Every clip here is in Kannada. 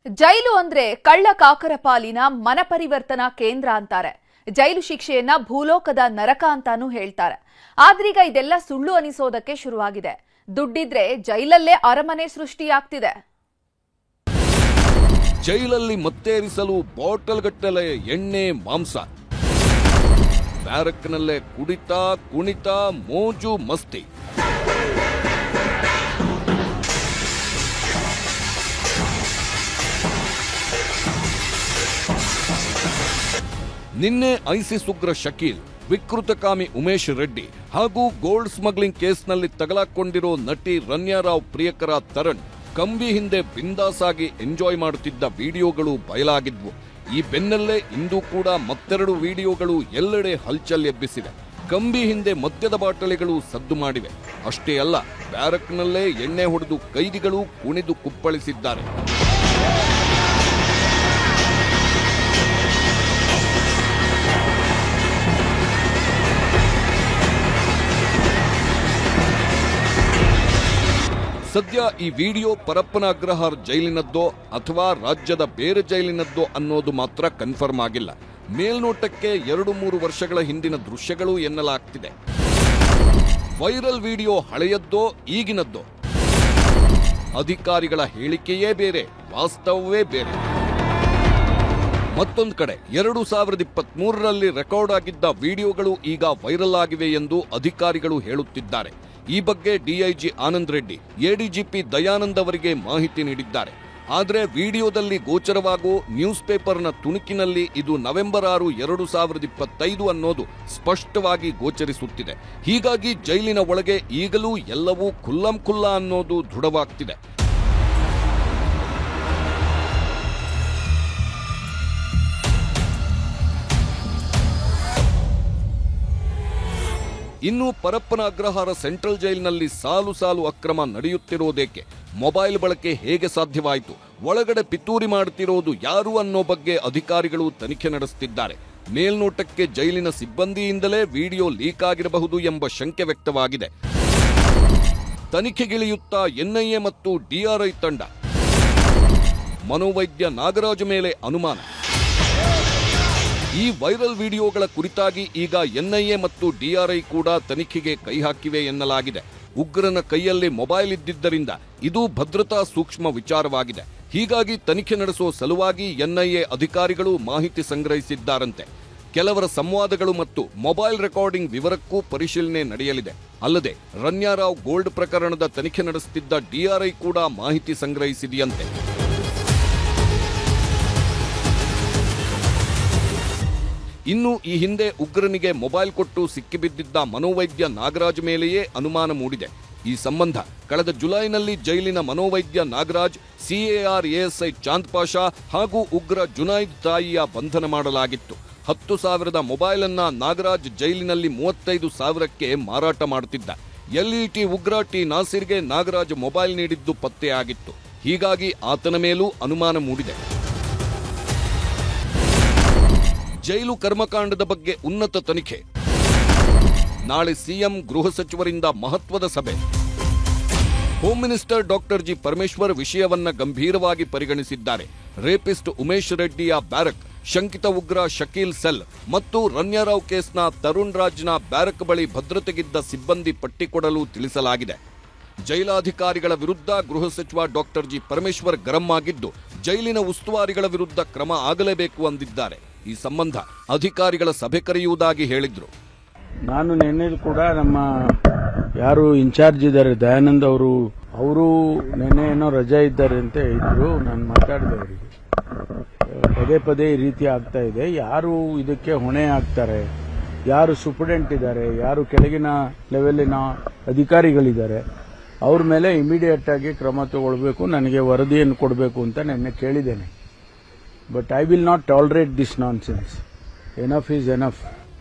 ಜೈಲು ಅಂದ್ರೆ ಕಳ್ಳ ಕಾಕರ ಪಾಲಿನ ಮನಪರಿವರ್ತನಾ ಕೇಂದ್ರ ಅಂತಾರೆ. ಜೈಲು ಶಿಕ್ಷೆಯನ್ನ ಭೂಲೋಕದ ನರಕ ಅಂತಾನೂ ಹೇಳ್ತಾರೆ. ಆದ್ರೀಗ ಇದೆಲ್ಲ ಸುಳ್ಳು ಅನಿಸೋದಕ್ಕೆ ಶುರುವಾಗಿದೆ. ದುಡ್ಡಿದ್ರೆ ಜೈಲಲ್ಲೇ ಅರಮನೆ ಸೃಷ್ಟಿಯಾಗ್ತಿದೆ. ಜೈಲಲ್ಲಿ ಮತ್ತೇರಿಸಲು ಬಾಟಲ್ ಗಟ್ಟಲೆ ಎಣ್ಣೆ ಮಾಂಸ, ಬ್ಯಾರಕ್ನಲ್ಲೇ ಕುಡಿತ ಕುಣಿತ ಮೋಜು ಮಸ್ತಿ. ನಿನ್ನೆ ಐಸಿಸ್ ಉಗ್ರ ಶಕೀಲ್, ವಿಕೃತಕಾಮಿ ಉಮೇಶ್ ರೆಡ್ಡಿ ಹಾಗೂ ಗೋಲ್ಡ್ ಸ್ಮಗ್ಲಿಂಗ್ ಕೇಸ್ನಲ್ಲಿ ತಗಲಾಕೊಂಡಿರೋ ನಟಿ ರನ್ಯಾ ರಾವ್ ಪ್ರಿಯಕರ ತರಣ್ ಕಂಬಿ ಹಿಂದೆ ಬಿಂದಾಸಾಗಿ ಎಂಜಾಯ್ ಮಾಡುತ್ತಿದ್ದ ವಿಡಿಯೋಗಳು ಬಯಲಾಗಿದ್ವು. ಈ ಬೆನ್ನಲ್ಲೇ ಇಂದು ಕೂಡ ಮತ್ತೆರಡು ವಿಡಿಯೋಗಳು ಎಲ್ಲೆಡೆ ಹಲ್ಚಲ್ ಎಬ್ಬಿಸಿವೆ. ಕಂಬಿ ಹಿಂದೆ ಮದ್ಯದ ಬಾಟಲಿಗಳು ಸದ್ದು ಮಾಡಿವೆ. ಅಷ್ಟೇ ಅಲ್ಲ, ಬ್ಯಾರಕ್ನಲ್ಲೇ ಎಣ್ಣೆ ಹೊಡೆದು ಕೈದಿಗಳು ಕುಣಿದು ಕುಪ್ಪಳಿಸಿದ್ದಾರೆ. ಸದ್ಯ ಈ ವಿಡಿಯೋ ಪರಪ್ಪನ ಅಗ್ರಹಾರ ಜೈಲಿನದ್ದೋ ಅಥವಾ ರಾಜ್ಯದ ಬೇರೆ ಜೈಲಿನದ್ದೋ ಅನ್ನೋದು ಮಾತ್ರ ಕನ್ಫರ್ಮ್ ಆಗಿಲ್ಲ. ಮೇಲ್ನೋಟಕ್ಕೆ 2-3 ವರ್ಷಗಳ ಹಿಂದಿನ ದೃಶ್ಯಗಳು ಎನ್ನಲಾಗ್ತಿದೆ. Viral video ಹಳೆಯದ್ದೋ ಈಗಿನದ್ದೋ? ಅಧಿಕಾರಿಗಳ ಹೇಳಿಕೆಯೇ ಬೇರೆ, ವಾಸ್ತವವೇ ಬೇರೆ. ಮತ್ತೊಂದು ಕಡೆ 2023ರಲ್ಲಿ ರೆಕಾರ್ಡ್ ಆಗಿದ್ದ ವಿಡಿಯೋಗಳು ಈಗ ವೈರಲ್ ಆಗಿವೆ ಎಂದು ಅಧಿಕಾರಿಗಳು ಹೇಳುತ್ತಿದ್ದಾರೆ. ಈ ಬಗ್ಗೆ ಡಿಐಜಿ ಆನಂದ್ ರೆಡ್ಡಿ, ಎಡಿಜಿಪಿ ದಯಾನಂದ್ ಅವರಿಗೆ ಮಾಹಿತಿ ನೀಡಿದ್ದಾರೆ. ಆದರೆ ವಿಡಿಯೋದಲ್ಲಿ ಗೋಚರವಾಗುವ ನ್ಯೂಸ್ ಪೇಪರ್ನ ತುಣುಕಿನಲ್ಲಿ ಇದು ನವೆಂಬರ್ 6, 2025 ಅನ್ನೋದು ಸ್ಪಷ್ಟವಾಗಿ ಗೋಚರಿಸುತ್ತಿದೆ. ಹೀಗಾಗಿ ಜೈಲಿನ ಒಳಗೆ ಈಗಲೂ ಎಲ್ಲವೂ ಖುಲ್ಲಂಖುಲ್ಲಾ ಅನ್ನೋದು ದೃಢವಾಗ್ತಿದೆ. ಇನ್ನು ಪರಪ್ಪನ ಅಗ್ರಹಾರ ಸೆಂಟ್ರಲ್ ಜೈಲಿನಲ್ಲಿ ಸಾಲು ಸಾಲು ಅಕ್ರಮ ನಡೆಯುತ್ತಿರೋದೇಕೆ? ಮೊಬೈಲ್ ಬಳಕೆ ಹೇಗೆ ಸಾಧ್ಯವಾಯಿತು? ಒಳಗಡೆ ಪಿತೂರಿ ಮಾಡುತ್ತಿರೋದು ಯಾರು ಅನ್ನೋ ಬಗ್ಗೆ ಅಧಿಕಾರಿಗಳು ತನಿಖೆ ನಡೆಸುತ್ತಿದ್ದಾರೆ. ಮೇಲ್ನೋಟಕ್ಕೆ ಜೈಲಿನ ಸಿಬ್ಬಂದಿಯಿಂದಲೇ ವಿಡಿಯೋ ಲೀಕ್ ಆಗಿರಬಹುದು ಎಂಬ ಶಂಕೆ ವ್ಯಕ್ತವಾಗಿದೆ. ತನಿಖೆಗಿಳಿಯುತ್ತಾ ಎನ್ಐಎ ಮತ್ತು ಡಿಆರ್ಐ ತಂಡ. ಮನೋವೈದ್ಯ ನಾಗರಾಜ್ ಮೇಲೆ ಅನುಮಾನ. ಈ ವೈರಲ್ ವಿಡಿಯೋಗಳ ಕುರಿತಾಗಿ ಈಗ ಎನ್ಐಎ ಮತ್ತು ಡಿಆರ್ಐ ಕೂಡ ತನಿಖೆಗೆ ಕೈ ಹಾಕಿವೆ ಎನ್ನಲಾಗಿದೆ. ಉಗ್ರನ ಕೈಯಲ್ಲಿ ಮೊಬೈಲ್ ಇದ್ದಿದ್ದರಿಂದ ಇದು ಭದ್ರತಾ ಸೂಕ್ಷ್ಮ ವಿಚಾರವಾಗಿದೆ. ಹೀಗಾಗಿ ತನಿಖೆ ನಡೆಸುವ ಸಲುವಾಗಿ ಎನ್ಐಎ ಅಧಿಕಾರಿಗಳು ಮಾಹಿತಿ ಸಂಗ್ರಹಿಸಿದ್ದಾರಂತೆ. ಕೆಲವರ ಸಂವಾದಗಳು ಮತ್ತು ಮೊಬೈಲ್ ರೆಕಾರ್ಡಿಂಗ್ ವಿವರಕ್ಕೂ ಪರಿಶೀಲನೆ ನಡೆಯಲಿದೆ. ಅಲ್ಲದೆ ರನ್ಯಾ ರಾವ್ ಗೋಲ್ಡ್ ಪ್ರಕರಣದ ತನಿಖೆ ನಡೆಸುತ್ತಿದ್ದ ಡಿಆರ್ಐ ಕೂಡ ಮಾಹಿತಿ ಸಂಗ್ರಹಿಸಿದೆಯಂತೆ. ಇನ್ನು ಈ ಹಿಂದೆ ಉಗ್ರನಿಗೆ ಮೊಬೈಲ್ ಕೊಟ್ಟು ಸಿಕ್ಕಿಬಿದ್ದಿದ್ದ ಮನೋವೈದ್ಯ ನಾಗರಾಜ್ ಮೇಲೆಯೇ ಅನುಮಾನ ಮೂಡಿದೆ. ಈ ಸಂಬಂಧ ಕಳೆದ ಜುಲೈನಲ್ಲಿ ಜೈಲಿನ ಮನೋವೈದ್ಯ ನಾಗರಾಜ್, ಸಿಎಆರ್ ಎಎಸ್ಐ ಚಾಂದ್ ಪಾಷಾ ಹಾಗೂ ಉಗ್ರ ಜುನೈದ್ ತಾಯಿಯ ಬಂಧನ ಮಾಡಲಾಗಿತ್ತು. 10,000 ಮೊಬೈಲ್ ಅನ್ನ ನಾಗರಾಜ್ ಜೈಲಿನಲ್ಲಿ 35,000ಕ್ಕೆ ಮಾರಾಟ ಮಾಡುತ್ತಿದ್ದ. ಎಲ್ಇಟಿ ಉಗ್ರ ಟಿ ನಾಸಿರ್ಗೆ ನಾಗರಾಜ್ ಮೊಬೈಲ್ ನೀಡಿದ್ದು ಪತ್ತೆಯಾಗಿತ್ತು. ಹೀಗಾಗಿ ಆತನ ಮೇಲೂ ಅನುಮಾನ ಮೂಡಿದೆ. ಜೈಲು ಕರ್ಮಕಾಂಡದ ಬಗ್ಗೆ ಉನ್ನತ ತನಿಖೆ. ನಾಳೆ ಸಿಎಂ, ಗೃಹ ಸಚಿವರಿಂದ ಮಹತ್ವದ ಸಭೆ. Home minister doctor G Parameshwar ವಿಷಯವನ್ನ ಗಂಭೀರವಾಗಿ ಪರಿಗಣಿಸಿದ್ದಾರೆ. ರೇಪಿಸ್ಟ್ ಉಮೇಶ್ ರೆಡ್ಡಿಯ ಬ್ಯಾರಕ್, ಶಂಕಿತ ಉಗ್ರ ಶಕೀಲ್ ಸೆಲ್ ಮತ್ತು ರನ್ಯಾ ರಾವ್ ಕೇಸ್ನ ತರುಣ್ ರಾಜ್ನ ಬ್ಯಾರಕ್ ಬಳಿ ಭದ್ರತೆಗಿದ್ದ ಸಿಬ್ಬಂದಿ ಪಟ್ಟಿ ಕೊಡಲು ತಿಳಿಸಲಾಗಿದೆ. ಜೈಲಾಧಿಕಾರಿಗಳ ವಿರುದ್ಧ ಗೃಹ ಸಚಿವ ಡಾಕ್ಟರ್ ಜಿ ಪರಮೇಶ್ವರ್ ಗರಂ ಆಗಿದ್ದು, ಜೈಲಿನ ಉಸ್ತುವಾರಿಗಳ ವಿರುದ್ಧ ಕ್ರಮ ಆಗಲೇಬೇಕು ಅಂದಿದ್ದಾರೆ. ಈ ಸಂಬಂಧ ಅಧಿಕಾರಿಗಳ ಸಭೆ ಕರೆಯುವುದಾಗಿ ಹೇಳಿದ್ರು. ನಾನು ನಿನ್ನೆ ಕೂಡ ನಮ್ಮ ಯಾರು ಇನ್ಚಾರ್ಜ್ ಇದ್ದಾರೆ ದಯಾನಂದ್ ಅವರು ನಿನ್ನೆ ಏನೋ ರಜೆ ಇದ್ದಾರೆ ಅಂತ ಹೇಳಿದ್ರು. ನಾನು ಮಾತಾಡಿದೆ ಅವರಿಗೆ, ಪದೇ ಪದೇ ಈ ರೀತಿ ಆಗ್ತಾ ಇದೆ. ಯಾರು ಇದಕ್ಕೆ ಹೊಣೆ ಆಗ್ತಾರೆ, ಯಾರು ಸೂಪರ್ಡೆಂಟ್ ಇದ್ದಾರೆ, ಯಾರು ಕೆಳಗಿನ ಲೆವೆಲಿನ ಅಧಿಕಾರಿಗಳಿದ್ದಾರೆ, ಅವ್ರ ಮೇಲೆ ಇಮಿಡಿಯೇಟ್ ಆಗಿ ಕ್ರಮ ತಗೊಳ್ಬೇಕು, ನನಗೆ ವರದಿಯನ್ನು ಕೊಡಬೇಕು ಅಂತ ನಿನ್ನೆ ಕೇಳಿದ್ದೇನೆ. But I will not tolerate this nonsense. Enough is enough.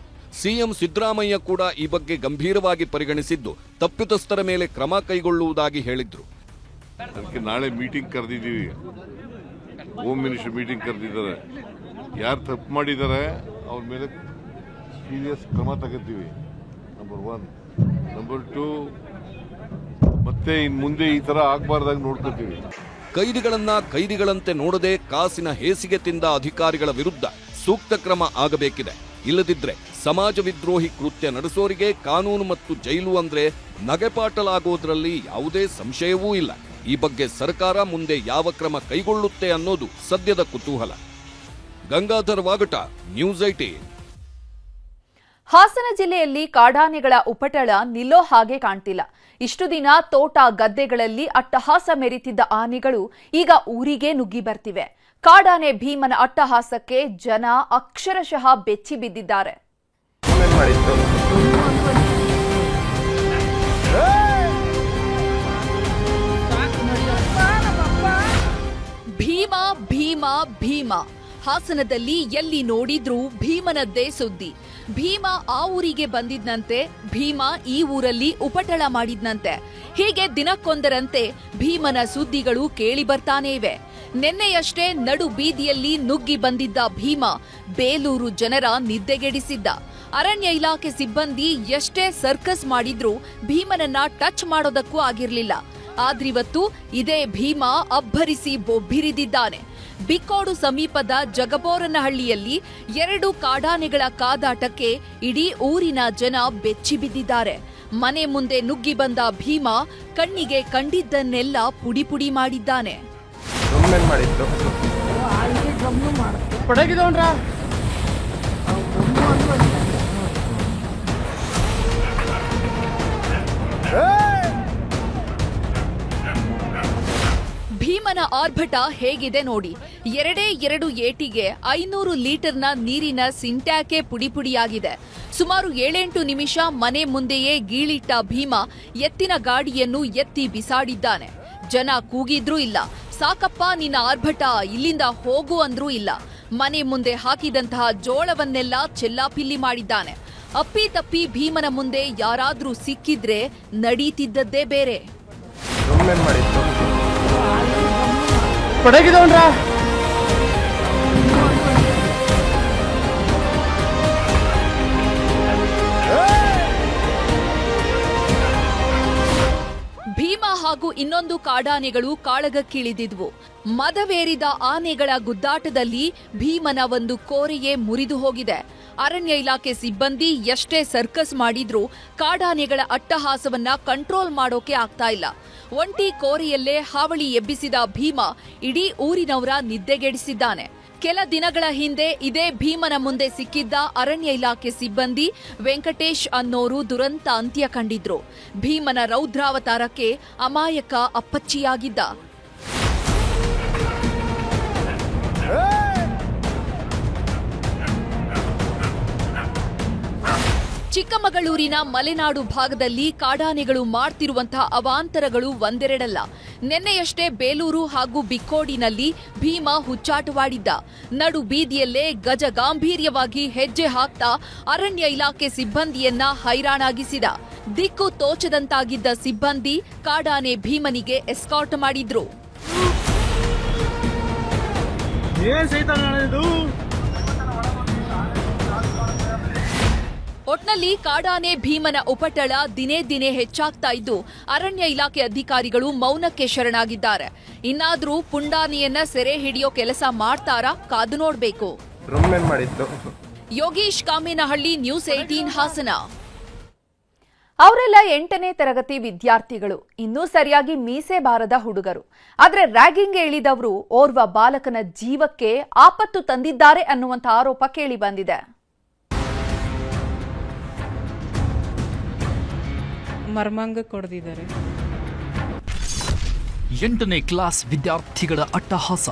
CM Siddaramaiah ಕೂಡ ಈ ಬಗ್ಗೆ ಗಂಭೀರವಾಗಿ ಪರಿಗಣಿಸಿದ್ದು, ತಪ್ಪಿತಸ್ಥರ ಮೇಲೆ ಕ್ರಮ ಕೈಗೊಳ್ಳುವುದಾಗಿ ಹೇಳಿದ್ರು. ಅದಕ್ಕೆ ನಾಳೆ ಮೀಟಿಂಗ್ ಕರೆದಿದ್ದೀವಿ. ಹೋಮ್ ಮಿನಿಸ್ಟರ್ ಮೀಟಿಂಗ್ ಕರೆದಿದ್ದಾರೆ. ಯಾರು ತಪ್ಪು ಮಾಡಿದ್ದಾರೆ ಅವ್ರ ಮೇಲೆ ಸೀರಿಯಸ್ ಕ್ರಮ ತಗೋತೀವಿ. ನಂಬರ್ 1. ನಂಬರ್ 2, ಮತ್ತೆ ಇನ್ನು ಮುಂದೆ ಈ ತರ ಆಗಬಾರ್ದಾಗ ನೋಡ್ಕೋತೀವಿ. ಕೈದಿಗಳಂತೆ ನೋಡದೆ ಕಾಸಿನ ಹೇಸಿಗೆ ತಿಂದ ಅಧಿಕಾರಿಗಳ ವಿರುದ್ಧ ಸೂಕ್ತ ಕ್ರಮ ಆಗಬೇಕಿದೆ. ಇಲ್ಲದಿದ್ರೆ ಸಮಾಜ ವಿದ್ರೋಹಿ ಕೃತ್ಯ ನಡೆಸೋರಿಗೆ ಕಾನೂನು ಮತ್ತು ಜೈಲು ಅಂದ್ರೆ ನಗೆಪಾಟಲಾಗೋದ್ರಲ್ಲಿ ಯಾವುದೇ ಸಂಶಯವೂ ಇಲ್ಲ. ಈ ಬಗ್ಗೆ ಸರ್ಕಾರ ಮುಂದೆ ಯಾವ ಕ್ರಮ ಕೈಗೊಳ್ಳುತ್ತೆ ಅನ್ನೋದು ಸದ್ಯದ ಕುತೂಹಲ. ಗಂಗಾಧರ್ ವಾಗಟ, ನ್ಯೂಸ್ 18. ಹಾಸನ ಜಿಲ್ಲೆಯಲ್ಲಿ ಕಾಡಾನೆಗಳ ಉಪಟಳ ನಿಲ್ಲೋ ಹಾಗೆ ಕಾಣ್ತಿಲ್ಲ. ಇಷ್ಟು ದಿನ ತೋಟ ಗದ್ದೆಗಳಲ್ಲಿ ಅಟ್ಟಹಾಸ ಮೆರೆತಿದ್ದ ಆನೆಗಳು ಈಗ ಊರಿಗೆ ನುಗ್ಗಿ ಬರ್ತಿವೆ. ಕಾಡಾನೆ ಭೀಮನ ಅಟ್ಟಹಾಸಕ್ಕೆ ಜನ ಅಕ್ಷರಶಃ ಬೆಚ್ಚಿ ಬಿದ್ದಿದ್ದಾರೆ. ಭೀಮ ಭೀಮ ಭೀಮ, ಹಾಸನದಲ್ಲಿ ಎಲ್ಲಿ ನೋಡಿದ್ರೂ ಭೀಮನದ್ದೇ ಸುದ್ದಿ. ಭೀಮ ಆ ಊರಿಗೆ ಬಂದಿದ್ನಂತೆ, ಭೀಮ ಈ ಊರಲ್ಲಿ ಉಪಟಳ ಮಾಡಿದ್ನಂತೆ. ಹೀಗೆ ದಿನಕ್ಕೊಂದರಂತೆ ಭೀಮನ ಸುದ್ದಿಗಳು ಕೇಳಿ ಬರ್ತಾನೆ ಇವೆ. ನಿನ್ನೆಯಷ್ಟೇ ನಡು ಬೀದಿಯಲ್ಲಿ ನುಗ್ಗಿ ಬಂದಿದ್ದ ಭೀಮ ಬೇಲೂರು ಜನರ ನಿದ್ದೆಗೆಡಿಸಿದ್ದ. ಅರಣ್ಯ ಇಲಾಖೆ ಸಿಬ್ಬಂದಿ ಎಷ್ಟೇ ಸರ್ಕಸ್ ಮಾಡಿದ್ರೂ ಭೀಮನನ್ನ ಟಚ್ ಮಾಡೋದಕ್ಕೂ ಆಗಿರ್ಲಿಲ್ಲ. ಆದ್ರಿವತ್ತು ಇದೇ ಭೀಮ ಅಬ್ಬರಿಸಿ ಬೊಬ್ಬಿರಿದಿದ್ದಾನೆ. ಬಿಕ್ಕೋಡು ಸಮೀಪದ ಜಗಬೋರನಹಳ್ಳಿಯಲ್ಲಿ 2 ಕಾಡಾನೆಗಳ ಕಾದಾಟಕ್ಕೆ ಇಡೀ ಊರಿನ ಜನ ಬೆಚ್ಚಿ ಬಿದ್ದಿದ್ದಾರೆ. ಮನೆ ಮುಂದೆ ನುಗ್ಗಿ ಬಂದ ಭೀಮ ಕಣ್ಣಿಗೆ ಕಂಡಿದ್ದನ್ನೆಲ್ಲ ಪುಡಿ ಪುಡಿ ಮಾಡಿದ್ದಾನೆ. ಭೀಮನ ಆರ್ಭಟ ಹೇಗಿದೆ ನೋಡಿ. 2 ಏಟಿಗೆ 500 ಲೀಟರ್ನ ನೀರಿನ ಸಿಂಟ್ಯಾಕೆ ಪುಡಿಪುಡಿಯಾಗಿದೆ. ಸುಮಾರು 7-8 ನಿಮಿಷ ಮನೆ ಮುಂದೆಯೇ ಗೀಳಿಟ್ಟ ಭೀಮ ಎತ್ತಿನ ಗಾಡಿಯನ್ನು ಎತ್ತಿ ಬಿಸಾಡಿದ್ದಾನೆ. ಜನ ಕೂಗಿದ್ರೂ ಇಲ್ಲ, ಸಾಕಪ್ಪ ನಿನ್ನ ಆರ್ಭಟ, ಇಲ್ಲಿಂದ ಹೋಗು ಅಂದ್ರೂ ಇಲ್ಲ. ಮನೆ ಮುಂದೆ ಹಾಕಿದಂತಹ ಜೋಳವನ್ನೆಲ್ಲ ಚೆಲ್ಲಾಪಿಲ್ಲಿ ಮಾಡಿದ್ದಾನೆ. ಅಪ್ಪಿ ತಪ್ಪಿ ಭೀಮನ ಮುಂದೆ ಯಾರಾದ್ರೂ ಸಿಕ್ಕಿದ್ರೆ ನಡೀತಿದ್ದದ್ದೇ ಬೇರೆ. ಭೀಮ ಹಾಗೂ ಇನ್ನೊಂದು ಕಾಡಾನೆಗಳು ಕಾಳಗಕ್ಕಿಳಿದಿದ್ವು. ಮದವೇರಿದ ಆನೆಗಳ ಗುದ್ದಾಟದಲ್ಲಿ ಭೀಮನ ಒಂದು ಕೋರೆಯೇ ಮುರಿದು ಹೋಗಿದೆ. ಅರಣ್ಯ ಇಲಾಖೆ ಸಿಬ್ಬಂದಿ ಎಷ್ಟೇ ಸರ್ಕಸ್ ಮಾಡಿದ್ರೂ ಕಾಡಾನೆಗಳ ಅಟ್ಟಹಾಸವನ್ನ ಕಂಟ್ರೋಲ್ ಮಾಡೋಕೆ ಆಗ್ತಾ ಇಲ್ಲ. ಒಂಟಿ ಕೋರೆಯಲ್ಲೇ ಹಾವಳಿ ಎಬ್ಬಿಸಿದ ಭೀಮ ಇಡೀ ಊರಿನವರ ನಿದ್ದೆಗೆಡಿಸಿದ್ದಾನೆ. ಕೆಲ ದಿನಗಳ ಹಿಂದೆ ಇದೇ ಭೀಮನ ಮುಂದೆ ಸಿಕ್ಕಿದ್ದ ಅರಣ್ಯ ಇಲಾಖೆ ಸಿಬ್ಬಂದಿ ವೆಂಕಟೇಶ್ ಅನ್ನೋರು ದುರಂತ ಅಂತ್ಯ ಕಂಡಿದ್ರು. ಭೀಮನ ರೌದ್ರಾವತಾರಕ್ಕೆ ಅಮಾಯಕ ಅಪ್ಪಚ್ಚಿಯಾಗಿದ್ದ. ಚಿಕ್ಕಮಗಳೂರಿನ ಮಲೆನಾಡು ಭಾಗದಲ್ಲಿ ಕಾಡಾನೆಗಳು ಮಾಡ್ತಿರುವಂತಹ ಅವಾಂತರಗಳು ಒಂದೆರಡಲ್ಲ. ನಿನ್ನೆಯಷ್ಟೇ ಬೇಲೂರು ಹಾಗೂ ಬಿಕ್ಕೋಡಿನಲ್ಲಿ ಭೀಮ ಹುಚ್ಚಾಟವಾಡಿದ್ದ. ನಡು ಬೀದಿಯಲ್ಲೇ ಗಜಗಾಂಭೀರ್ಯವಾಗಿ ಹೆಜ್ಜೆ ಹಾಕ್ತಾ ಅರಣ್ಯ ಇಲಾಖೆ ಸಿಬ್ಬಂದಿಯನ್ನ ಹೈರಾಣಾಗಿಸಿದ. ದಿಕ್ಕು ತೋಚದಂತಾಗಿದ್ದ ಸಿಬ್ಬಂದಿ ಕಾಡಾನೆ ಭೀಮನಿಗೆ ಎಸ್ಕಾರ್ಟ್ ಮಾಡಿದ್ರು. ಒಟ್ನಲ್ಲಿ ಕಾಡಾನೆ ಭೀಮನ ಉಪಟಳ ದಿನೇ ದಿನೇ ಹೆಚ್ಚಾಗ್ತಾ ಇದ್ದು ಅರಣ್ಯ ಇಲಾಖೆ ಅಧಿಕಾರಿಗಳು ಮೌನಕ್ಕೆ ಶರಣಾಗಿದ್ದಾರೆ. ಇನ್ನಾದ್ರೂ ಪುಂಡಾನೆಯನ್ನ ಸೆರೆ ಹಿಡಿಯೋ ಕೆಲಸ ಮಾಡ್ತಾರಾ? ಕಾದು ನೋಡ್ಬೇಕು. ಯೋಗೀಶ್ ಕಾಮೇನಹಳ್ಳಿ, ನ್ಯೂಸ್ 18 ಹಾಸನ. ಅವರೆಲ್ಲ 8ನೇ ತರಗತಿ ವಿದ್ಯಾರ್ಥಿಗಳು, ಇನ್ನೂ ಸರಿಯಾಗಿ ಮೀಸೆ ಬಾರದ ಹುಡುಗರು. ಆದ್ರೆ ರ್ಯಾಗಿಂಗ್ಗೆ ಇಳಿದವರು ಓರ್ವ ಬಾಲಕನ ಜೀವಕ್ಕೆ ಆಪತ್ತು ತಂದಿದ್ದಾರೆ ಅನ್ನುವಂಥ ಆರೋಪ ಕೇಳಿ ಬಂದಿದೆ. ಮರ್ಮಾಂಗ ಕೊಡ್ದಿದ್ದಾರೆ. 8ನೇ ಕ್ಲಾಸ್ ವಿದ್ಯಾರ್ಥಿಗಳ ಅಟ್ಟಹಾಸ.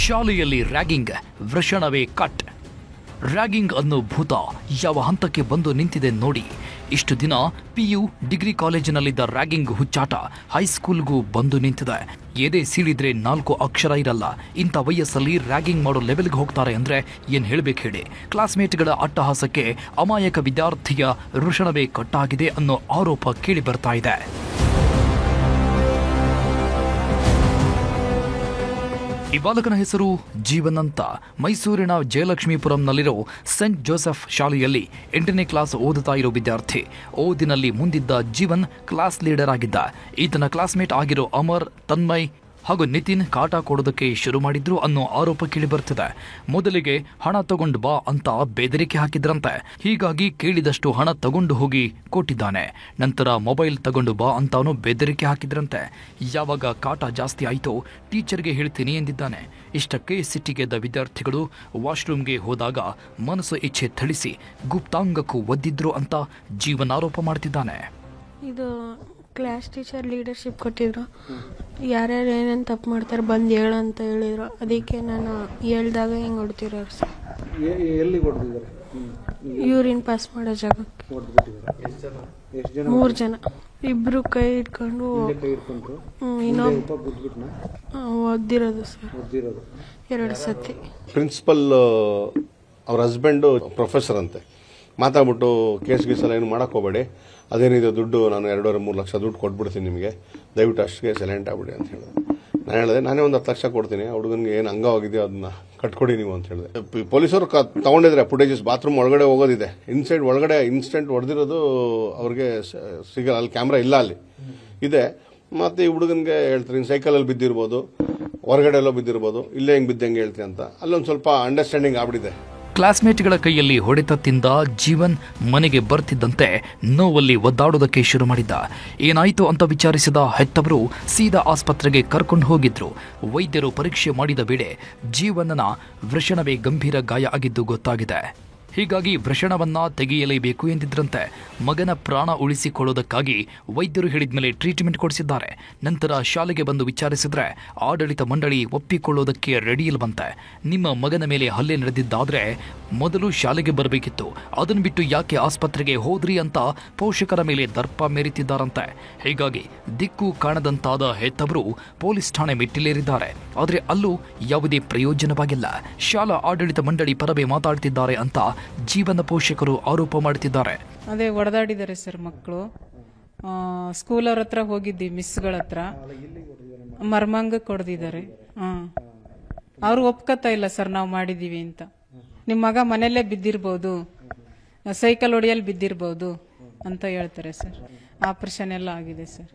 ಶಾಲೆಯಲ್ಲಿ ರ್ಯಾಗಿಂಗ್, ವೃಷಣವೇ ಕಟ್. ರ್ಯಾಗಿಂಗ್ ಅನ್ನೋ ಭೂತ ಯಾವ ಹಂತಕ್ಕೆ ಬಂದು ನಿಂತಿದೆ ನೋಡಿ. ಇಷ್ಟು ದಿನ PU ಡಿಗ್ರಿ ಕಾಲೇಜಿನಲ್ಲಿದ್ದ ರ್ಯಾಗಿಂಗ್ ಹುಚ್ಚಾಟ ಹೈಸ್ಕೂಲ್ಗೂ ಬಂದು ನಿಂತಿದೆ. ಎದೆ ಸೀಳಿದ್ರೆ 4 ಅಕ್ಷರ ಇರಲ್ಲ. ಇಂಥ ವಯಸ್ಸಲ್ಲಿ ರ್ಯಾಗಿಂಗ್ ಮಾಡೋ ಲೆವೆಲ್ಗೆ ಹೋಗ್ತಾರೆ ಅಂದ್ರೆ ಏನ್ ಹೇಳ್ಬೇಕು ಹೇಳಿ. ಕ್ಲಾಸ್ಮೇಟ್ಗಳ ಅಟ್ಟಹಾಸಕ್ಕೆ ಅಮಾಯಕ ವಿದ್ಯಾರ್ಥಿಯ ವೃಷಣವೇ ಕಟ್ಟಾಗಿದೆ ಅನ್ನೋ ಆರೋಪ ಕೇಳಿ ಬರ್ತಾ ಇದೆ. ಈ ಬಾಲಕನ ಹೆಸರು ಜೀವನ್ ಅಂತ. ಮೈಸೂರಿನ ಜಯಲಕ್ಷ್ಮೀಪುರಂನಲ್ಲಿರೋ ಸೆಂಟ್ ಜೋಸೆಫ್ ಶಾಲೆಯಲ್ಲಿ 8ನೇ ಕ್ಲಾಸ್ ಓದುತ್ತಾ ಇರೋ ವಿದ್ಯಾರ್ಥಿ. ಓದಿನಲ್ಲಿ ಮುಂದಿದ್ದ ಜೀವನ್ ಕ್ಲಾಸ್ ಲೀಡರ್ ಆಗಿದ್ದ. ಈತನ ಕ್ಲಾಸ್ಮೇಟ್ ಆಗಿರೋ ಅಮರ್, ತನ್ಮಯ್, ಹಾಗೂ ನಿತಿನ್ ಕಾಟ ಕೊಡೋದಕ್ಕೆ ಶುರು ಮಾಡಿದ್ರು ಅನ್ನೋ ಆರೋಪ ಕೇಳಿಬರ್ತಿದೆ. ಮೊದಲಿಗೆ ಹಣ ತಗೊಂಡು ಬಾ ಅಂತ ಬೆದರಿಕೆ ಹಾಕಿದ್ರಂತೆ. ಹೀಗಾಗಿ ಕೇಳಿದಷ್ಟು ಹಣ ತಗೊಂಡು ಹೋಗಿ ಕೊಟ್ಟಿದ್ದಾನೆ. ನಂತರ ಮೊಬೈಲ್ ತಗೊಂಡು ಬಾ ಅಂತಾನು ಬೆದರಿಕೆ ಹಾಕಿದ್ರಂತೆ. ಯಾವಾಗ ಕಾಟ ಜಾಸ್ತಿ ಆಯಿತೋ ಟೀಚರ್ಗೆ ಹೇಳ್ತೀನಿ ಎಂದಿದ್ದಾನೆ. ಇಷ್ಟಕ್ಕೆ ಸಿಟ್ಟಿಗೆದ್ದ ವಿದ್ಯಾರ್ಥಿಗಳು ವಾಶ್ರೂಮ್ಗೆ ಹೋದಾಗ ಮನಸ್ಸು ಇಚ್ಛೆ ಥಳಿಸಿ ಗುಪ್ತಾಂಗಕ್ಕೂ ಒದ್ದಿದ್ರು ಅಂತ ಜೀವನಾರೋಪ ಮಾಡ್ತಿದ್ದಾನೆ. ಇದು ಕ್ಲಾಸ್ ಟೀಚರ್ ಲೀಡರ್ಶಿಪ್ ಕೊಟ್ಟಿದ್ರು. ಯಾರ್ಯಾರು ಏನೇನು ತಪ್ಪು ಮಾಡ್ತಾರೆ ಬಂದು ಹೇಳು ಅಂತ ಹೇಳಿದ್ರು. ಅದಕ್ಕೆ ನಾನು ಹೇಳ್ದಾಗ ಹೆಂಗೆ ಹೊಡ್ತಿರೋರು ಸರ್. ಎಲ್ಲಿ ಹೊಡೆದಿದ್ದಾರೆ? ಯೂರಿನ್ ಪಾಸ್ ಮಾಡೋ ಜಾಗಕ್ಕೆ 3 ಜನ. ಇಬ್ರು ಕೈ ಇಟ್ಕೊಂಡು ಇನ್ನೊಬ್ಬ ಒದ್ದಿರೋದು ಸರ್. 2 ಸತಿ. ಪ್ರಿನ್ಸಿಪಲ್ ಅವ್ರ ಹಸ್ಬೆಂಡು ಪ್ರೊಫೆಸರ್ ಅಂತೆ. ಮಾತಾಡ್ಬಿಟ್ಟು ಕೇಸ್ ಗೀಸೆಲ್ಲ ಏನು ಮಾಡಕ್ಕೆ ಹೋಗಬೇಡಿ, ಅದೇನಿದೆ ದುಡ್ಡು ನಾನು 2-3 ಲಕ್ಷ ದುಡ್ಡು ಕೊಟ್ಬಿಡ್ತೀನಿ ನಿಮಗೆ, ದಯವಿಟ್ಟು ಅಷ್ಟಿಗೆ ಸೈಲೆಂಟ್ ಆಗ್ಬಿಡಿ ಅಂತ ಹೇಳಿದೆ. ನಾನು ಹೇಳಿದೆ ನಾನೇ ಒಂದು 10 ಲಕ್ಷ ಕೊಡ್ತೀನಿ, ಹುಡುಗನಿಗೆ ಏನು ಅಂಗವಾಗಿದೆಯೋ ಅದನ್ನ ಕಟ್ಕೊಡಿ ನೀವು ಅಂತ ಹೇಳಿದೆ. ಪೊಲೀಸರು ತಗೊಂಡಿದ್ರೆ ಫುಟೇಜಸ್ ಬಾತ್ರೂಮ್ ಒಳಗಡೆ ಹೋಗೋದಿದೆ. ಇನ್ಸೈಡ್ ಒಳಗಡೆ ಇನ್ಸ್ಟೆಂಟ್ ಹೊಡೆದಿರೋದು ಅವ್ರಿಗೆ ಸಿಗಲ್ಲ, ಅಲ್ಲಿ ಕ್ಯಾಮ್ರಾ ಇಲ್ಲ, ಅಲ್ಲಿ ಇದೆ. ಮತ್ತು ಈ ಹುಡುಗನಿಗೆ ಹೇಳ್ತೀನಿ ಸೈಕಲಲ್ಲಿ ಬಿದ್ದಿರ್ಬೋದು, ಹೊರಗಡೆ ಎಲ್ಲೋ ಬಿದ್ದಿರ್ಬೋದು, ಇಲ್ಲೇ ಹೆಂಗೆ ಬಿದ್ದಂಗೆ ಹೇಳ್ತೀನಿ ಅಂತ ಅಲ್ಲೊಂದು ಸ್ವಲ್ಪ ಅಂಡರ್ಸ್ಟ್ಯಾಂಡಿಂಗ್ ಆಗ್ಬಿಟ್ಟಿದೆ. ಕ್ಲಾಸ್ಮೇಟ್ಗಳ ಕೈಯಲ್ಲಿ ಹೊಡೆತ ತಿಂದ ಜೀವನ್ ಮನೆಗೆ ಬರ್ತಿದ್ದಂತೆ ನೋವಲ್ಲಿ ಒದ್ದಾಡೋದಕ್ಕೆ ಶುರು ಮಾಡಿದ್ದ. ಏನಾಯಿತು ಅಂತ ವಿಚಾರಿಸಿದ ಹೆತ್ತವರು ಸೀದಾ ಆಸ್ಪತ್ರೆಗೆ ಕರ್ಕೊಂಡು ಹೋಗಿದ್ರು. ವೈದ್ಯರು ಪರೀಕ್ಷೆ ಮಾಡಿದ ವೇಳೆ ಜೀವನನ ವೃಷಣವೇ ಗಂಭೀರ ಗಾಯ ಆಗಿದ್ದು ಗೊತ್ತಾಗಿದೆ. ಹೀಗಾಗಿ ವೃಷಣವನ್ನ ತೆಗೆಯಲೇಬೇಕು ಎಂದಿದ್ರಂತೆ. ಮಗನ ಪ್ರಾಣ ಉಳಿಸಿಕೊಳ್ಳೋದಕ್ಕಾಗಿ ವೈದ್ಯರು ಹೇಳಿದ ಮೇಲೆ ಟ್ರೀಟ್ಮೆಂಟ್ ಕೊಡಿಸಿದ್ದಾರೆ. ನಂತರ ಶಾಲೆಗೆ ಬಂದು ವಿಚಾರಿಸಿದ್ರೆ ಆಡಳಿತ ಮಂಡಳಿ ಒಪ್ಪಿಕೊಳ್ಳೋದಕ್ಕೆ ರೆಡಿ ಇಲ್ವಂತೆ. ನಿಮ್ಮ ಮಗನ ಮೇಲೆ ಹಲ್ಲೆ ನಡೆದಿದ್ದಾದ್ರೆ ಮೊದಲು ಶಾಲೆಗೆ ಬರಬೇಕಿತ್ತು, ಅದನ್ನು ಬಿಟ್ಟು ಯಾಕೆ ಆಸ್ಪತ್ರೆಗೆ ಹೋದ್ರಿ ಅಂತ ಪೋಷಕರ ಮೇಲೆ ದರ್ಪ ಮೆರೀತಿದ್ದಾರಂತೆ. ಹೀಗಾಗಿ ದಿಕ್ಕು ಕಾಣದಂತಾದ ಹೆತ್ತವರು ಪೊಲೀಸ್ ಠಾಣೆ ಮೆಟ್ಟಿಲೇರಿದ್ದಾರೆ. ಆದರೆ ಅಲ್ಲೂ ಯಾವುದೇ ಪ್ರಯೋಜನವಾಗಿಲ್ಲ. ಶಾಲಾ ಆಡಳಿತ ಮಂಡಳಿ ಪರವೇ ಮಾತಾಡ್ತಿದ್ದಾರೆ ಅಂತ ಜೀವನ ಪೋಷಕರು ಆರೋಪ ಮಾಡ್ತಿದ್ದಾರೆ. ಅದೇ ಹೊಡೆದಾಡಿದ್ದಾರೆ ಸರ್ ಮಕ್ಕಳು. ಸ್ಕೂಲ್ ಅವ್ರ ಹತ್ರ ಹೋಗಿದ್ದಿ, ಮಿಸ್ಗಳ ಹತ್ರ ಮರ್ಮಂಗ ಕೊಡ್ದಿದ್ದಾರೆ. ಅವ್ರು ಒಪ್ಕೋತಾ ಇಲ್ಲ ಸರ್ ನಾವು ಮಾಡಿದೀವಿ ಅಂತ. ನಿಮ್ಮ ಮಗ ಮನೆಯಲ್ಲೇ ಬಿದ್ದಿರ್ಬೋದು, ಸೈಕಲ್ ಹೊಡೆಯಲ್ಲಿ ಬಿದ್ದಿರ್ಬೋದು ಅಂತ ಹೇಳ್ತಾರೆ ಸರ್. ಆಪರೇಷನ್ ಎಲ್ಲ ಆಗಿದೆ ಸರ್.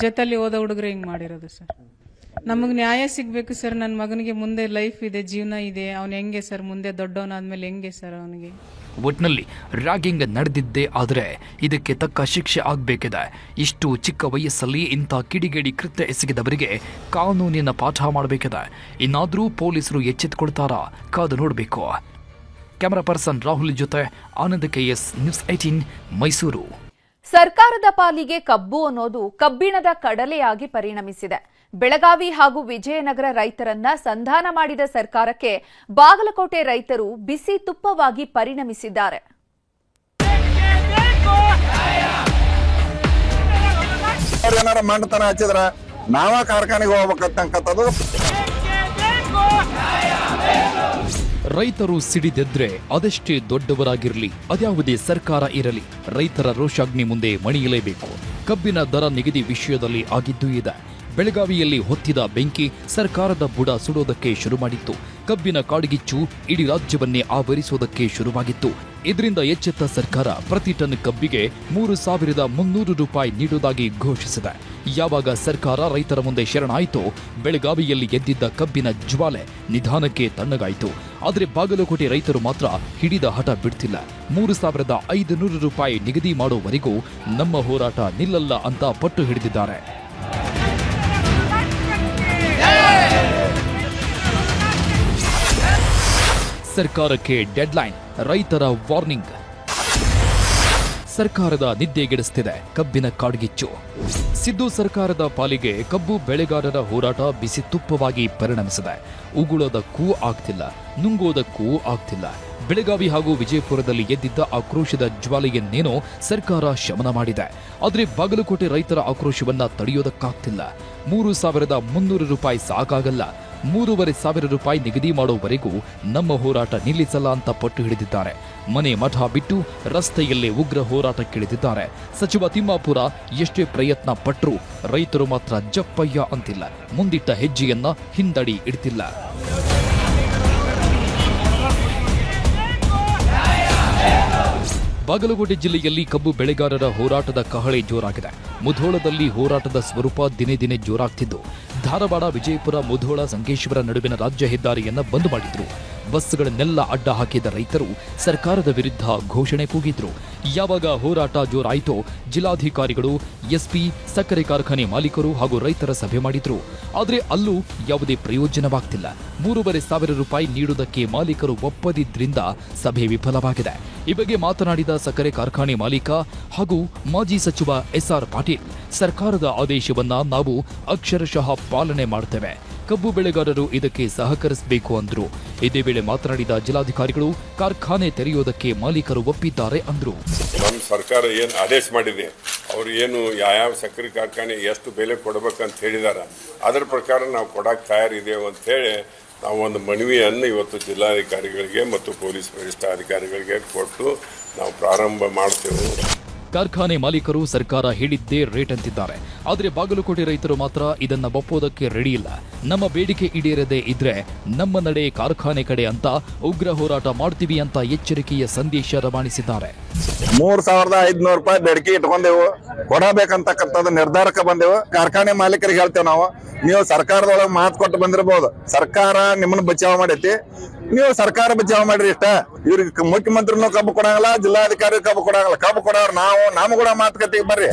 ಜೊತೆಲಿ ಓದೋ ಹುಡುಗರು ಹಿಂಗ್ ಮಾಡಿರೋದು ಸರ್. ನಮಗೆ ನ್ಯಾಯ ಸಿಗ್ಬೇಕು ಸರ್. ನನ್ನ ಮಗನಿಗೆ ಮುಂದೆ ಲೈಫ್ ಇದೆ, ಜೀವನ ಇದೆ. ಅವ್ನು ಹೆಂಗೆ ಸರ್ ಮುಂದೆ ದೊಡ್ಡವನಾದ್ಮೇಲೆ ಹೆಂಗೆ ಸರ್ ಅವನಿಗೆ? ಒಟ್ನಲ್ಲಿ ರ್ಯಾಗಿಂಗ್ ನಡೆದಿದ್ದೇ ಆದರೆ ಇದಕ್ಕೆ ತಕ್ಕ ಶಿಕ್ಷೆ ಆಗಬೇಕಿದೆ. ಇಷ್ಟು ಚಿಕ್ಕ ವಯಸ್ಸಲ್ಲಿ ಇಂಥ ಕಿಡಿಗೇಡಿ ಕೃತ್ಯ ಎಸಗಿದವರಿಗೆ ಕಾನೂನಿನ ಪಾಠ ಮಾಡಬೇಕಿದೆ. ಇನ್ನಾದರೂ ಪೊಲೀಸರು ಎಚ್ಚೆತ್ತುಕೊಳ್ತಾರಾ? ಕಾದು ನೋಡಬೇಕು. ಕ್ಯಾಮರಾ ಪರ್ಸನ್ ರಾಹುಲ್ ಜೊತೆ ಆನಂದ್ KS, ನ್ಯೂಸ್ 18 ಮೈಸೂರು. ಸರ್ಕಾರದ ಪಾಲಿಗೆ ಕಬ್ಬು ಅನ್ನೋದು ಕಬ್ಬಿಣದ ಕಡಲೆಯಾಗಿ ಪರಿಣಮಿಸಿದೆ. ಬೆಳಗಾವಿ ಹಾಗೂ ವಿಜಯನಗರ ರೈತರನ್ನ ಸಂಧಾನ ಮಾಡಿದ ಸರ್ಕಾರಕ್ಕೆ ಬಾಗಲಕೋಟೆ ರೈತರು ಬಿಸಿ ತುಪ್ಪವಾಗಿ ಪರಿಣಮಿಸಿದ್ದಾರೆ. ಏನಾರ ಮಂಡತನ ಹಚ್ಚಿದ್ರ ನಾವ ಕಾರ್ಖಾನೆಗೆ ಹೋಗ್ಬೇಕಂತಕ್ಕಂಥದ್ದು. ರೈತರು ಸಿಡಿದೆದ್ರೆ ಅದೆಷ್ಟೇ ದೊಡ್ಡವರಾಗಿರಲಿ, ಅದ್ಯಾವುದೇ ಸರ್ಕಾರ ಇರಲಿ, ರೈತರ ರೋಷಾಗ್ನಿ ಮುಂದೆ ಮಣಿಯಲೇಬೇಕು. ಕಬ್ಬಿನ ದರ ನಿಗದಿ ವಿಷಯದಲ್ಲಿ ಆಗಿದ್ದೂ ಇದೆ. ಬೆಳಗಾವಿಯಲ್ಲಿ ಹೊತ್ತಿದ ಬೆಂಕಿ ಸರ್ಕಾರದ ಬುಡ ಸುಡೋದಕ್ಕೆ ಶುರು ಮಾಡಿತ್ತು. ಕಬ್ಬಿನ ಕಾಡ್ಗಿಚ್ಚು ಇಡೀ ರಾಜ್ಯವನ್ನೇ ಆವರಿಸೋದಕ್ಕೆ ಶುರುವಾಗಿತ್ತು. ಇದರಿಂದ ಎಚ್ಚೆತ್ತ ಸರ್ಕಾರ ಪ್ರತಿ ಟನ್ ಕಬ್ಬಿಗೆ 3,300 ರೂಪಾಯಿ ನೀಡುವುದಾಗಿ ಘೋಷಿಸಿದೆ. ಯಾವಾಗ ಸರ್ಕಾರ ರೈತರ ಮುಂದೆ ಶರಣಾಯಿತೋ ಬೆಳಗಾವಿಯಲ್ಲಿ ಎದ್ದಿದ್ದ ಕಬ್ಬಿನ ಜ್ವಾಲೆ ನಿಧಾನಕ್ಕೆ ತಣ್ಣಗಾಯಿತು. ಆದರೆ ಬಾಗಲಕೋಟೆ ರೈತರು ಮಾತ್ರ ಹಿಡಿದ ಹಠ ಬಿಡ್ತಿಲ್ಲ. 3,500 ರೂಪಾಯಿ ನಿಗದಿ ಮಾಡೋವರೆಗೂ ನಮ್ಮ ಹೋರಾಟ ನಿಲ್ಲಲ್ಲ ಅಂತ ಪಟ್ಟು ಹಿಡಿದಿದ್ದಾರೆ. ಸರ್ಕಾರಕ್ಕೆ ಡೆಡ್ಲೈನ್, ರೈತರ ವಾರ್ನಿಂಗ್. ಸರ್ಕಾರದ ನಿದ್ದೆಗೆಡಿಸುತ್ತಿದೆ ಕಬ್ಬಿನ ಕಾಡ್ಗಿಚ್ಚು. ಸಿದ್ದು ಸರ್ಕಾರದ ಪಾಲಿಗೆ ಕಬ್ಬು ಬೆಳೆಗಾರರ ಹೋರಾಟ ಬಿಸಿ ತುಪ್ಪವಾಗಿ ಪರಿಣಮಿಸಿದೆ. ಉಗುಳೋದಕ್ಕೂ ಆಗ್ತಿಲ್ಲ, ನುಂಗೋದಕ್ಕೂ ಆಗ್ತಿಲ್ಲ. ಬೆಳಗಾವಿ ಹಾಗೂ ವಿಜಯಪುರದಲ್ಲಿ ಎದ್ದಿದ್ದ ಆಕ್ರೋಶದ ಜ್ವಾಲೆಯನ್ನೇನೋ ಸರ್ಕಾರ ಶಮನ ಮಾಡಿದೆ. ಆದರೆ ಬಾಗಲಕೋಟೆ ರೈತರ ಆಕ್ರೋಶವನ್ನ ತಡೆಯೋದಕ್ಕಾಗ್ತಿಲ್ಲ. 3,300 ರೂಪಾಯಿ ಸಾಕಾಗಲ್ಲ, 3,500 ರೂಪಾಯಿ ನಿಗದಿ ಮಾಡೋವರೆಗೂ ನಮ್ಮ ಹೋರಾಟ ನಿಲ್ಲಿಸಲ್ಲ ಅಂತ ಪಟ್ಟು ಹಿಡಿದಿದ್ದಾರೆ. ಮನೆ ಮಠ ಬಿಟ್ಟು ರಸ್ತೆಯಲ್ಲೇ ಉಗ್ರ ಹೋರಾಟಕ್ಕಿಳಿದಿದ್ದಾರೆ. ಸಚಿವ ತಿಮ್ಮಾಪುರ ಎಷ್ಟೇ ಪ್ರಯತ್ನ ಪಟ್ಟರೂ ರೈತರು ಮಾತ್ರ ಜಪ್ಪಯ್ಯ ಅಂತಿಲ್ಲ. ಮುಂದಿಟ್ಟ ಹೆಜ್ಜೆಯನ್ನ ಹಿಂದಡಿ ಇಡ್ತಿಲ್ಲ. ಬಾಗಲಕೋಟೆ ಜಿಲ್ಲೆಯಲ್ಲಿ ಕಬ್ಬು ಬೆಳೆಗಾರರ ಹೋರಾಟದ ಕಹಳೆ ಜೋರಾಗಿದೆ. ಮುಧೋಳದಲ್ಲಿ ಹೋರಾಟದ ಸ್ವರೂಪ ದಿನೇ ದಿನೇ ಜೋರಾಗ್ತಿದ್ದು ಧಾರವಾಡ, ವಿಜಯಪುರ, ಮುಧೋಳ, ಸಂಕೇಶ್ವರ ನಡುವಿನ ರಾಜ್ಯ ಹೆದ್ದಾರಿಯನ್ನ ಬಂದ್ ಮಾಡಿದ್ರು. ಬಸ್ಗಳನ್ನೆಲ್ಲ ಅಡ್ಡ ಹಾಕಿದ ರೈತರು ಸರ್ಕಾರದ ವಿರುದ್ಧ ಘೋಷಣೆ ಕೂಗಿದ್ರು. ಯಾವಾಗ ಹೋರಾಟ ಜೋರಾಯಿತೋ ಜಿಲ್ಲಾಧಿಕಾರಿಗಳು, ಎಸ್ಪಿ, ಸಕ್ಕರೆ ಕಾರ್ಖಾನೆ ಮಾಲೀಕರು ಹಾಗೂ ರೈತರ ಸಭೆ ಮಾಡಿದ್ರು. ಆದರೆ ಅಲ್ಲೂ ಯಾವುದೇ ಪ್ರಯೋಜನವಾಗ್ತಿಲ್ಲ. 3,500 ರೂಪಾಯಿ ನೀಡುವುದಕ್ಕೆ ಮಾಲೀಕರು ಒಪ್ಪದಿದ್ರಿಂದ ಸಭೆ ವಿಫಲವಾಗಿದೆ. ಈ ಬಗ್ಗೆ ಮಾತನಾಡಿದ ಸಕ್ಕರೆ ಕಾರ್ಖಾನೆ ಮಾಲೀಕ ಹಾಗೂ ಮಾಜಿ ಸಚಿವ SR ಪಾಟೀಲ್, ಸರ್ಕಾರದ ಆದೇಶವನ್ನ ನಾವು ಅಕ್ಷರಶಃ ಪಾಲನೆ ಮಾಡ್ತೇವೆ. ಕಬ್ಬು ಬೆಳೆಗಾರರು ಇದಕ್ಕೆ ಸಹಕರಿಸಬೇಕು ಅಂದ್ರು. ಇದೇ ವೇಳೆ ಮಾತನಾಡಿದ ಜಿಲ್ಲಾಧಿಕಾರಿಗಳು, ಕಾರ್ಖಾನೆ ತೆರೆಯುವುದಕ್ಕೆ ಮಾಲೀಕರು ಒಪ್ಪಿದ್ದಾರೆ ಅಂದ್ರು. ನಮ್ಮ ಸರ್ಕಾರ ಏನು ಆದೇಶ ಮಾಡಿದೆ, ಅವರು ಏನು ಯಾವ ಸಕ್ಕರೆ ಕಾರ್ಖಾನೆ ಎಷ್ಟು ಬೆಲೆ ಕೊಡಬೇಕಂತ ಹೇಳಿದಾರ, ಅದರ ಪ್ರಕಾರ ನಾವು ಕೊಡಕ್ಕೆ ತಯಾರಿದ್ದೇವೆ ಅಂತ ಹೇಳಿ ನಾವು ಒಂದು ಮನವಿಯನ್ನು ಇವತ್ತು ಜಿಲ್ಲಾಧಿಕಾರಿಗಳಿಗೆ ಮತ್ತು ಪೊಲೀಸ್ ವರಿಷ್ಠಾಧಿಕಾರಿಗಳಿಗೆ ಕೊಟ್ಟು ನಾವು ಪ್ರಾರಂಭ ಮಾಡ್ತೇವೆ. ಕಾರ್ಖಾನೆ ಮಾಲೀಕರು ಸರ್ಕಾರ ಹೇಳಿದ್ದೇ ರೇಟ್ ಅಂತಿದ್ದಾರೆ. ಆದರೆ ಬಾಗಲಕೋಟೆ ರೈತರು ಮಾತ್ರ ಇದನ್ನ ಒಪ್ಪೋದಕ್ಕೆ ರೆಡಿ ಇಲ್ಲ. ನಮ್ಮ ಬೇಡಿಕೆ ಈಡೇರದೇ ಇದ್ರೆ ನಮ್ಮ ನಡೆ ಕಾರ್ಖಾನೆ ಕಡೆ ಅಂತ ಉಗ್ರ ಹೋರಾಟ ಮಾಡ್ತೀವಿ ಅಂತ ಎಚ್ಚರಿಕೆಯ ಸಂದೇಶ ರವಾನಿಸಿದ್ದಾರೆ. 3,500 ರೂಪಾಯಿ ಬೇಡಿಕೆ ಇಟ್ಕೊಂಡೆವು, ಕೊಡಬೇಕಂತಕ್ಕಂಥದ್ದು ನಿರ್ಧಾರಕ್ಕೆ ಬಂದೆವು. ಕಾರ್ಖಾನೆ ಮಾಲೀಕರಿಗೆ ಹೇಳ್ತೇವೆ ನಾವು, ನೀವು ಸರ್ಕಾರದೊಳಗೆ ಮಾತು ಕೊಟ್ಟು ಬಂದಿರಬಹುದು, ಸರ್ಕಾರ ನಿಮ್ಮನ್ನ ಬಚಾವ್ ಮಾಡೈತಿ, ನೀವು ಸರ್ಕಾರ ಬಚಾವ್ ಮಾಡ್ರಿ. ಇಷ್ಟ ಇವ್ರಿಗೆ ಮುಖ್ಯಮಂತ್ರಿನೂ ಕಬ್ಬು ಕೊಡಂಗಿಲ್ಲ, ಜಿಲ್ಲಾಧಿಕಾರಿ ಕಬ್ಬು ಕೊಡಂಗಿಲ್ಲ. ಕಬ್ಬು ಕೊಡೋರು ನಾವು, ನಮ್ ಕೂಡ ಮಾತುಕತೆಗೆ ಬರ್ರಿ.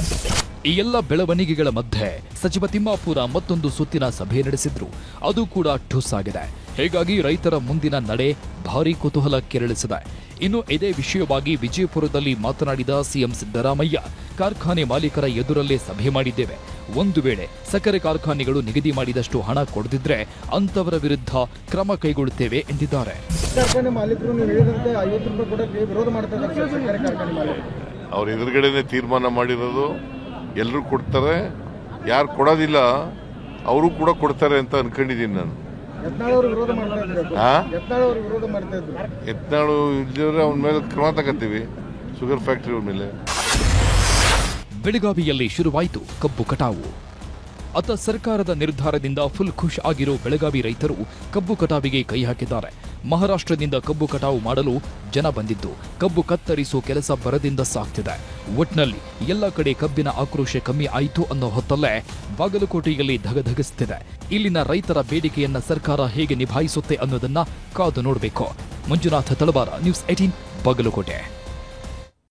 ಈ ಎಲ್ಲ ಬೆಳವಣಿಗೆಗಳ ಮಧ್ಯೆ ಸಚಿವ ತಿಮ್ಮಾಪುರ ಮತ್ತೊಂದು ಸುತ್ತಿನ ಸಭೆ ನಡೆಸಿದ್ರು. ಅದು ಕೂಡ ಠುಸ್ ಆಗಿದೆ. ಹೀಗಾಗಿ ರೈತರ ಮುಂದಿನ ನಡೆ ಭಾರೀ ಕುತೂಹಲ ಕೆರಳಿಸಿದೆ. ಇನ್ನು ಇದೇ ವಿಷಯವಾಗಿ ವಿಜಯಪುರದಲ್ಲಿ ಮಾತನಾಡಿದ ಸಿಎಂ ಸಿದ್ದರಾಮಯ್ಯ, ಕಾರ್ಖಾನೆ ಮಾಲೀಕರ ಎದುರಲ್ಲೇ ಸಭೆ ಮಾಡಿದ್ದೇವೆ. ಒಂದು ವೇಳೆ ಸಕ್ಕರೆ ಕಾರ್ಖಾನೆಗಳು ನಿಗದಿ ಮಾಡಿದಷ್ಟು ಹಣ ಕೊಡದಿದ್ರೆ ಅಂತವರ ವಿರುದ್ಧ ಕ್ರಮ ಕೈಗೊಳ್ಳುತ್ತೇವೆ ಎಂದಿದ್ದಾರೆ. ಅವ್ರ ಎದುರುಗಡೆನೆ ತೀರ್ಮಾನ ಮಾಡಿರೋದು, ಎಲ್ಲರೂ ಕೊಡ್ತಾರೆ, ಯಾರು ಕೊಡೋದಿಲ್ಲ ಅವರು ಕೂಡ ಕೊಡ್ತಾರೆ ಅಂತ ಅನ್ಕೊಂಡಿದ್ದೀನಿ ನಾನು. ಯತ್ನಾಳು ಇಲ್ದಿದ್ರೆ ಅವನ ಮೇಲೆ ಕ್ರಮ ತಗೋತೀವಿ, ಶುಗರ್ ಫ್ಯಾಕ್ಟರಿ ಮೇಲೆ. ಬೆಳಗಾವಿಯಲ್ಲಿ ಶುರುವಾಯಿತು ಕಬ್ಬು ಕಟಾವು. ಅತ್ತ ಸರ್ಕಾರದ ನಿರ್ಧಾರದಿಂದ ಫುಲ್ ಖುಷ್ ಆಗಿರೋ ಬೆಳಗಾವಿ ರೈತರು ಕಬ್ಬು ಕಟಾವಿಗೆ ಕೈ ಹಾಕಿದ್ದಾರೆ. ಮಹಾರಾಷ್ಟ್ರದಿಂದ ಕಬ್ಬು ಕಟಾವು ಮಾಡಲು ಜನ ಬಂದಿದ್ದು, ಕಬ್ಬು ಕತ್ತರಿಸೋ ಕೆಲಸ ಬರದಿಂದ ಸಾಗ್ತಿದೆ. ಒಟ್ನಲ್ಲಿ ಎಲ್ಲ ಕಡೆ ಕಬ್ಬಿನ ಆಕ್ರೋಶ ಕಮ್ಮಿ ಆಯಿತು ಅನ್ನೋ ಹೊತ್ತಲ್ಲೇ ಬಾಗಲಕೋಟೆಯಲ್ಲಿ ಧಗಧಗಿಸುತ್ತಿದೆ. ಇಲ್ಲಿನ ರೈತರ ಬೇಡಿಕೆಯನ್ನ ಸರ್ಕಾರ ಹೇಗೆ ನಿಭಾಯಿಸುತ್ತೆ ಅನ್ನೋದನ್ನ ಕಾದು ನೋಡಬೇಕು. ಮಂಜುನಾಥ ತಳವಾರ, ನ್ಯೂಸ್ 18, ಬಾಗಲಕೋಟೆ.